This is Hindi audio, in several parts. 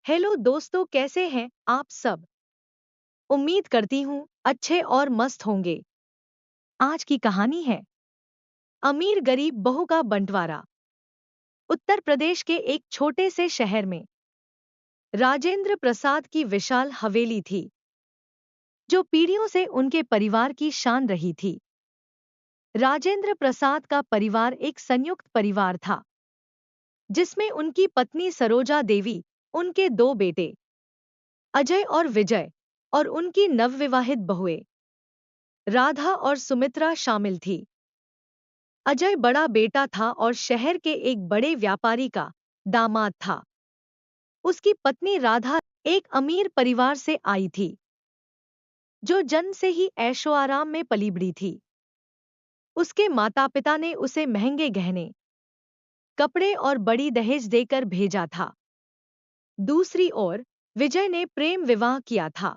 हेलो दोस्तों, कैसे हैं आप सब। उम्मीद करती हूँ अच्छे और मस्त होंगे। आज की कहानी है अमीर गरीब बहू का बंटवारा। उत्तर प्रदेश के एक छोटे से शहर में राजेंद्र प्रसाद की विशाल हवेली थी, जो पीढ़ियों से उनके परिवार की शान रही थी। राजेंद्र प्रसाद का परिवार एक संयुक्त परिवार था, जिसमें उनकी पत्नी सरोजा देवी, उनके दो बेटे अजय और विजय और उनकी नवविवाहित बहुएं राधा और सुमित्रा शामिल थी। अजय बड़ा बेटा था और शहर के एक बड़े व्यापारी का दामाद था। उसकी पत्नी राधा एक अमीर परिवार से आई थी, जो जन्म से ही ऐशो आराम में पली बड़ी थी। उसके माता पिता ने उसे महंगे गहने, कपड़े और बड़ी दहेज देकर भेजा था। दूसरी ओर विजय ने प्रेम विवाह किया था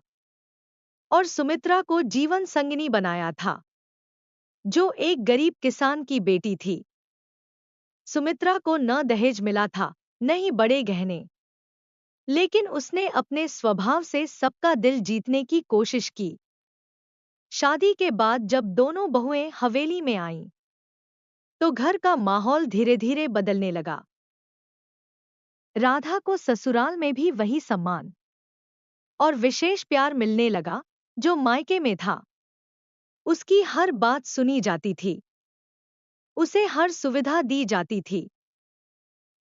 और सुमित्रा को जीवन संगिनी बनाया था, जो एक गरीब किसान की बेटी थी। सुमित्रा को न दहेज मिला था, न ही बड़े गहने, लेकिन उसने अपने स्वभाव से सबका दिल जीतने की कोशिश की। शादी के बाद जब दोनों बहुएं हवेली में आईं, तो घर का माहौल धीरे धीरे बदलने लगा। राधा को ससुराल में भी वही सम्मान और विशेष प्यार मिलने लगा, जो मायके में था। उसकी हर बात सुनी जाती थी, उसे हर सुविधा दी जाती थी।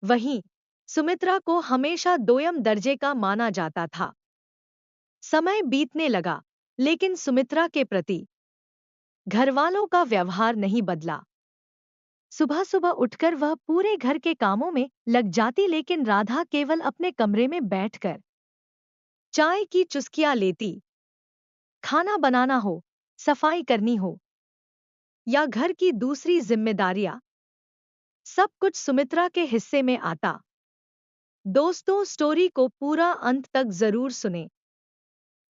वहीं सुमित्रा को हमेशा दोयम दर्जे का माना जाता था। समय बीतने लगा, लेकिन सुमित्रा के प्रति घरवालों का व्यवहार नहीं बदला। सुबह सुबह उठकर वह पूरे घर के कामों में लग जाती, लेकिन राधा केवल अपने कमरे में बैठकर चाय की चुस्कियां लेती। खाना बनाना हो, सफाई करनी हो या घर की दूसरी जिम्मेदारियां, सब कुछ सुमित्रा के हिस्से में आता। दोस्तों, स्टोरी को पूरा अंत तक जरूर सुने।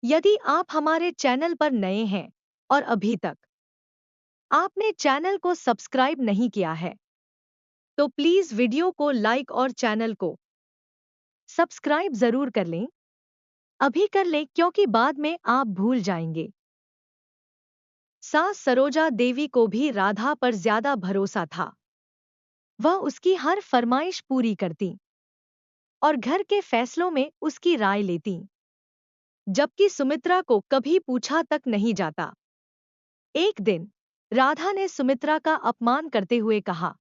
यदि आप हमारे चैनल पर नए हैं और अभी तक आपने चैनल को सब्सक्राइब नहीं किया है, तो प्लीज वीडियो को लाइक और चैनल को सब्सक्राइब जरूर कर लें। अभी कर लें, क्योंकि बाद में आप भूल जाएंगे। सास सरोजा देवी को भी राधा पर ज्यादा भरोसा था। वह उसकी हर फरमाइश पूरी करती और घर के फैसलों में उसकी राय लेती, जबकि सुमित्रा को कभी पूछा तक नहीं जाता। एक दिन राधा ने सुमित्रा का अपमान करते हुए कहा,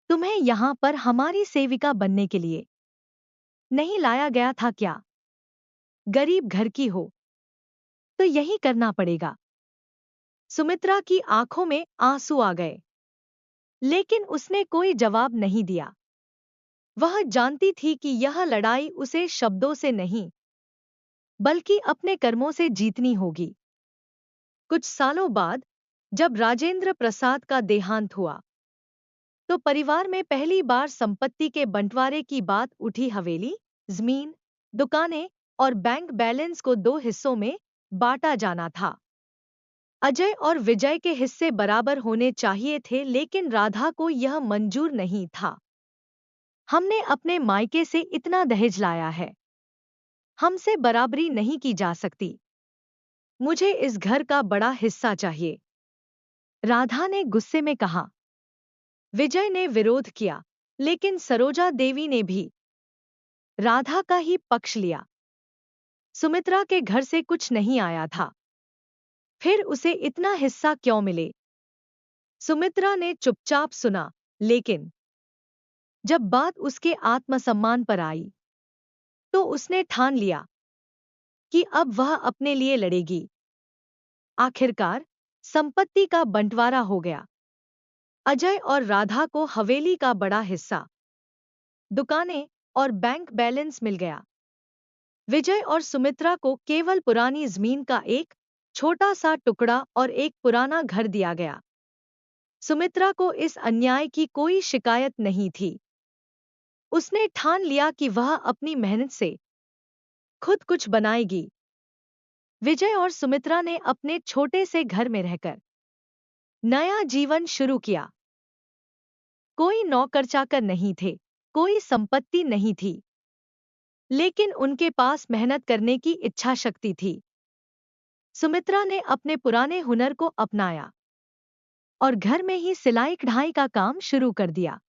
तुम्हें यहाँ पर हमारी सेविका बनने के लिए नहीं लाया गया था क्या? गरीब घर की हो तो यही करना पड़ेगा। सुमित्रा की आंखों में आंसू आ गए, लेकिन उसने कोई जवाब नहीं दिया। वह जानती थी कि यह लड़ाई उसे शब्दों से नहीं, बल्कि अपने कर्मों से जीतनी होगी। कुछ सालों बाद जब राजेंद्र प्रसाद का देहांत हुआ, तो परिवार में पहली बार संपत्ति के बंटवारे की बात उठी। हवेली, जमीन, दुकानें और बैंक बैलेंस को दो हिस्सों में बांटा जाना था। अजय और विजय के हिस्से बराबर होने चाहिए थे, लेकिन राधा को यह मंजूर नहीं था। हमने अपने मायके से इतना दहेज लाया है, हमसे बराबरी नहीं की जा सकती। मुझे इस घर का बड़ा हिस्सा चाहिए, राधा ने गुस्से में कहा। विजय ने विरोध किया, लेकिन सरोजा देवी ने भी राधा का ही पक्ष लिया। सुमित्रा के घर से कुछ नहीं आया था, फिर उसे इतना हिस्सा क्यों मिले? सुमित्रा ने चुपचाप सुना, लेकिन जब बात उसके आत्मसम्मान पर आई, तो उसने ठान लिया कि अब वह अपने लिए लड़ेगी। आखिरकार संपत्ति का बंटवारा हो गया। अजय और राधा को हवेली का बड़ा हिस्सा, दुकानें और बैंक बैलेंस मिल गया। विजय और सुमित्रा को केवल पुरानी जमीन का एक छोटा सा टुकड़ा और एक पुराना घर दिया गया। सुमित्रा को इस अन्याय की कोई शिकायत नहीं थी। उसने ठान लिया कि वह अपनी मेहनत से खुद कुछ बनाएगी। विजय और सुमित्रा ने अपने छोटे से घर में रहकर नया जीवन शुरू किया। कोई नौकर चाकर नहीं थे, कोई संपत्ति नहीं थी, लेकिन उनके पास मेहनत करने की इच्छा शक्ति थी। सुमित्रा ने अपने पुराने हुनर को अपनाया और घर में ही सिलाई कढ़ाई का काम शुरू कर दिया।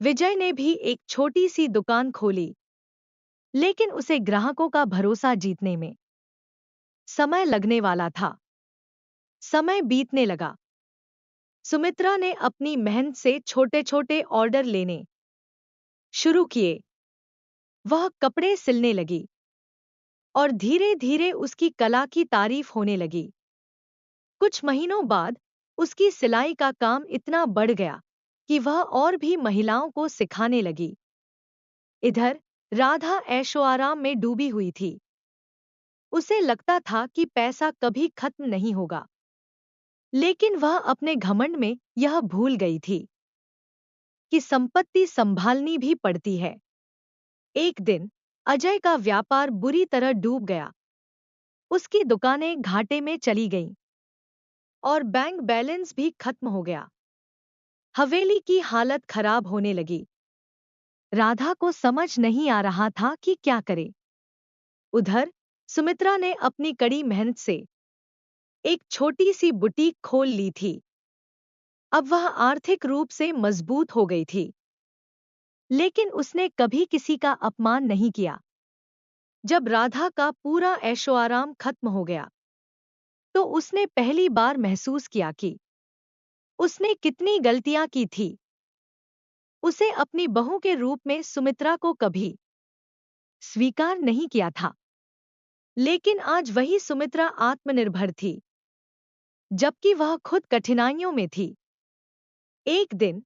विजय ने भी एक छोटी सी दुकान खोली, लेकिन उसे ग्राहकों का भरोसा जीतने में समय लगने वाला था। समय बीतने लगा। सुमित्रा ने अपनी मेहनत से छोटे छोटे ऑर्डर लेने शुरू किए। वह कपड़े सिलने लगी और धीरे धीरे उसकी कला की तारीफ होने लगी। कुछ महीनों बाद उसकी सिलाई का काम इतना बढ़ गया कि वह और भी महिलाओं को सिखाने लगी। इधर राधा ऐशोआराम में डूबी हुई थी। उसे लगता था कि पैसा कभी खत्म नहीं होगा, लेकिन वह अपने घमंड में यह भूल गई थी कि संपत्ति संभालनी भी पड़ती है। एक दिन अजय का व्यापार बुरी तरह डूब गया। उसकी दुकानें घाटे में चली गईं और बैंक बैलेंस भी खत्म हो गया। हवेली की हालत खराब होने लगी। राधा को समझ नहीं आ रहा था कि क्या करे। उधर सुमित्रा ने अपनी कड़ी मेहनत से एक छोटी सी बुटीक खोल ली थी। अब वह आर्थिक रूप से मजबूत हो गई थी, लेकिन उसने कभी किसी का अपमान नहीं किया। जब राधा का पूरा ऐशोआराम खत्म हो गया, तो उसने पहली बार महसूस किया कि उसने कितनी गलतियां की थी। उसे अपनी बहू के रूप में सुमित्रा को कभी स्वीकार नहीं किया था, लेकिन आज वही सुमित्रा आत्मनिर्भर थी, जबकि वह खुद कठिनाइयों में थी। एक दिन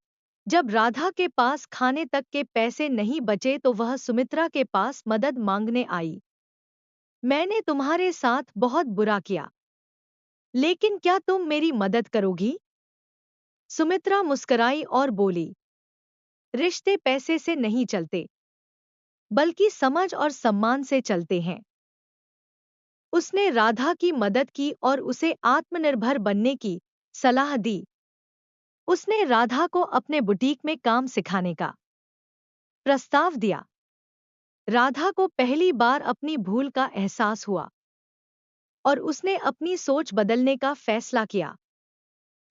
जब राधा के पास खाने तक के पैसे नहीं बचे तो वह सुमित्रा के पास मदद मांगने आई। मैंने तुम्हारे साथ बहुत बुरा किया, लेकिन क्या तुम मेरी मदद करोगी? सुमित्रा मुस्कुराई और बोली, रिश्ते पैसे से नहीं चलते, बल्कि समझ और सम्मान से चलते हैं। उसने राधा की मदद की और उसे आत्मनिर्भर बनने की सलाह दी। उसने राधा को अपने बुटीक में काम सिखाने का प्रस्ताव दिया। राधा को पहली बार अपनी भूल का एहसास हुआ और उसने अपनी सोच बदलने का फैसला किया।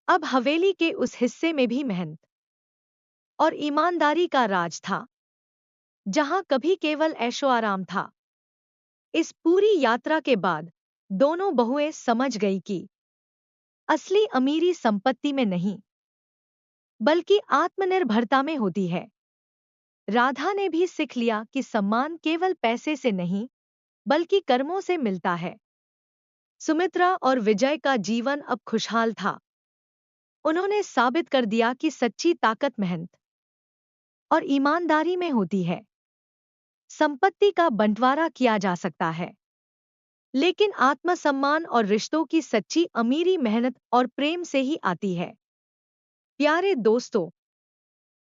अब हवेली के उस हिस्से में भी मेहनत और ईमानदारी का राज था, जहां कभी केवल ऐशोआराम था। इस पूरी यात्रा के बाद दोनों बहुएं समझ गई कि असली अमीरी संपत्ति में नहीं, बल्कि आत्मनिर्भरता में होती है। राधा ने भी सीख लिया कि सम्मान केवल पैसे से नहीं, बल्कि कर्मों से मिलता है। सुमित्रा और विजय का जीवन अब खुशहाल था। उन्होंने साबित कर दिया कि सच्ची ताकत मेहनत और ईमानदारी में होती है। संपत्ति का बंटवारा किया जा सकता है, लेकिन आत्मसम्मान और रिश्तों की सच्ची अमीरी मेहनत और प्रेम से ही आती है। प्यारे दोस्तों,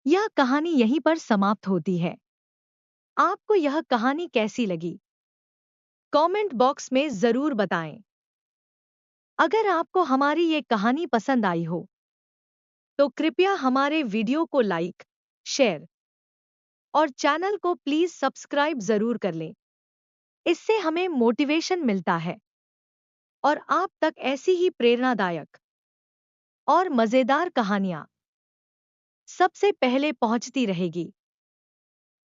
यह कहानी यहीं पर समाप्त होती है। आपको यह कहानी कैसी लगी? कमेंट बॉक्स में जरूर बताएं। अगर आपको हमारी ये कहानी पसंद आई हो, तो कृपया हमारे वीडियो को लाइक, शेयर और चैनल को प्लीज सब्सक्राइब जरूर कर लें। इससे हमें मोटिवेशन मिलता है और आप तक ऐसी ही प्रेरणादायक और मजेदार कहानियां सबसे पहले पहुंचती रहेगी।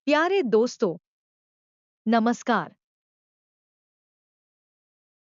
प्यारे दोस्तों, नमस्कार।